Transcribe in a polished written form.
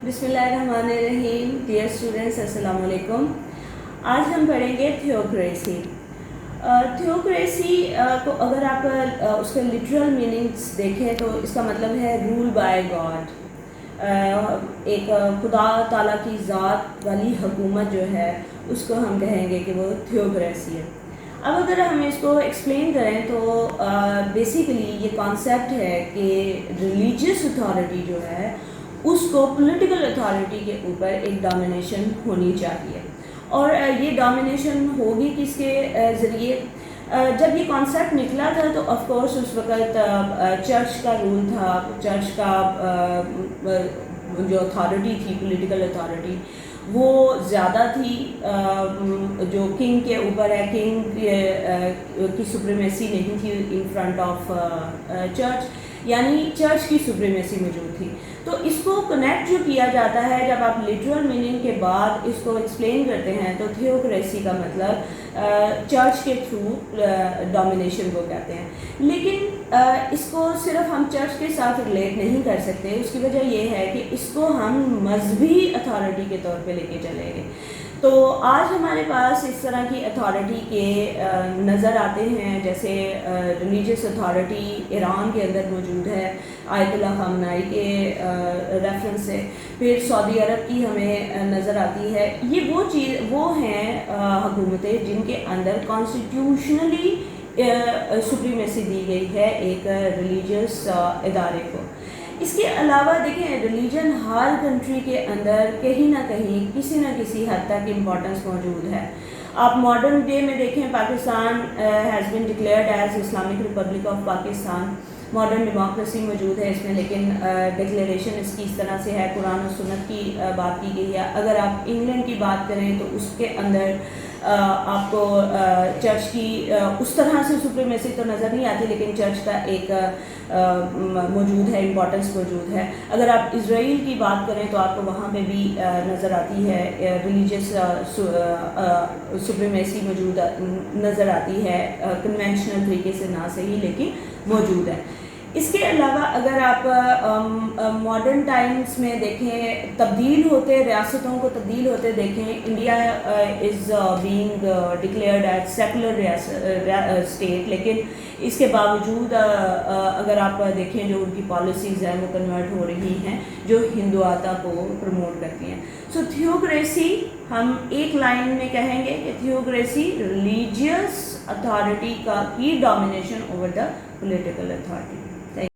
بسم اللہ الرحمن الرحیم. ڈیئر اسٹوڈنٹس، السلام علیکم. آج ہم پڑھیں گے تھیوکریسی. تھیوکریسی کو اگر آپ اس کے لٹرل میننگس دیکھیں تو اس کا مطلب ہے رول بائی گاڈ. ایک خدا تعالیٰ کی ذات والی حکومت جو ہے اس کو ہم کہیں گے کہ وہ تھیوکریسی ہے. اب اگر ہم اس کو ایکسپلین کریں تو بیسیکلی یہ کانسیپٹ ہے کہ ریلیجیس اتھارٹی جو ہے اس کو پولیٹیکل اتھارٹی کے اوپر ایک ڈومینیشن ہونی چاہیے. اور یہ ڈومینیشن ہوگی کس کے ذریعے؟ جب یہ کانسیپٹ نکلا تھا تو آف کورس اس وقت چرچ کا رول تھا. چرچ کا جو اتھارٹی تھی، پولیٹیکل اتھارٹی، وہ زیادہ تھی. جو کنگ کے اوپر ہے، کنگ کی سپریمیسی نہیں تھی ان فرنٹ آف چرچ، یعنی چرچ کی سپریمیسی موجود تھی. تو اس کو کنیکٹ جو کیا جاتا ہے جب آپ لٹرل میننگ کے بعد اس کو ایکسپلین کرتے ہیں تو تھیوکریسی کا مطلب چرچ کے تھرو ڈومینیشن کو کہتے ہیں. لیکن اس کو صرف ہم چرچ کے ساتھ ریلیٹ نہیں کر سکتے. اس کی وجہ یہ ہے کہ اس کو ہم مذہبی اتھارٹی کے طور پہ لے کے چلیں گے. تو آج ہمارے پاس اس طرح کی اتھارٹی کے نظر آتے ہیں، جیسے ریلیجیس اتھارٹی ایران کے اندر موجود ہے آیت اللہ خامنائی کے ریفرنس سے. پھر سعودی عرب کی ہمیں نظر آتی ہے. یہ وہ ہیں حکومتیں جن کے اندر کانسٹیٹیوشنلی سپریمیسی دی گئی ہے ایک ریلیجیس ادارے کو. اس کے علاوہ دیکھیں، ریلیجن ہر کنٹری کے اندر کہیں نہ کہیں کسی نہ کسی حد تک امپورٹنس موجود ہے. آپ ماڈرن ڈے میں دیکھیں، Pakistan has been declared as Islamic republic of Pakistan. Modern democracy موجود ہے اس میں، لیکن ڈکلیریشن اس کی اس طرح سے ہے، قرآن و سنت کی بات کی گئی ہے. اگر آپ انگلینڈ کی بات کریں تو اس کے اندر آپ کو چرچ کی اس طرح سے سپریمیسی تو نظر نہیں آتی، لیکن چرچ کا ایک موجود ہے، امپورٹنس موجود ہے. اگر آپ اسرائیل کی بات کریں تو آپ کو وہاں پہ بھی نظر آتی ہے، ریلیجیس سپریمیسی موجود نظر آتی ہے، کنونشنل طریقے سے نہ صحیح لیکن موجود ہے. اس کے علاوہ اگر آپ ماڈرن ٹائمز میں دیکھیں، تبدیل ہوتے ریاستوں کو تبدیل ہوتے دیکھیں. India is being declared as secular state, لیکن اس کے باوجود اگر آپ دیکھیں جو ان کی پالیسیز ہیں وہ کنورٹ ہو رہی ہیں جو ہندوآتا کو پروموٹ کرتی ہیں. سو تھیوکریسی ہم ایک لائن میں کہیں گے کہ تھیوکریسی ریلیجیس اتھارٹی کی domination over the political authority.